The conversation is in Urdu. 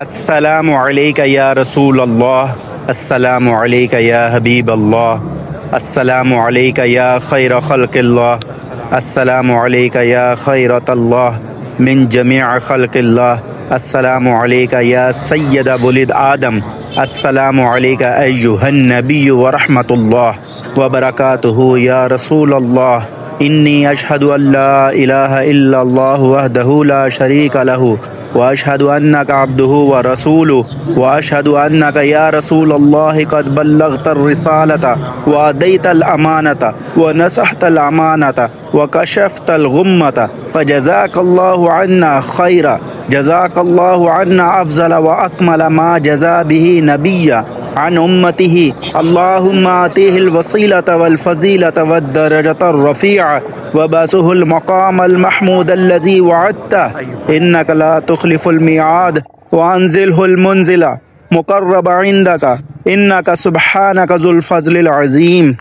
السلام علیکہ یا رسول اللہ، السلام علیکہ یا حبیب اللہ، السلام علیکہ یا خیر خلق اللہ، السلام علیکہ یا خیرۃ اللہ من جمیع خلق اللہ، السلام علیکہ یا سید ولد آدم، السلام علیکہ ایہا النبی ورحمۃ اللہ وبرکاتہ یا رسول اللہ، انی اشہد ان لا الہ الا اللہ وحدہ لا شریک لہ واشهد انك عبده ورسوله واشهد انك يا رسول الله قد بلغت الرسالة واديت الامانة ونصحت الامانة وكشفت الغمة فجزاك الله عنا خيرا، جزاك الله عنا افضل واكمل ما جزا به نبيا عن امته، اللهم آتيه الوسيلة والفضيلة والدرجة الرفيعة وبعثه المقام المحمود الذي وعدته انك لا تخلف الميعاد، وانزله المنزل مقرب عندك انك سبحانك ذو الفضل العظيم۔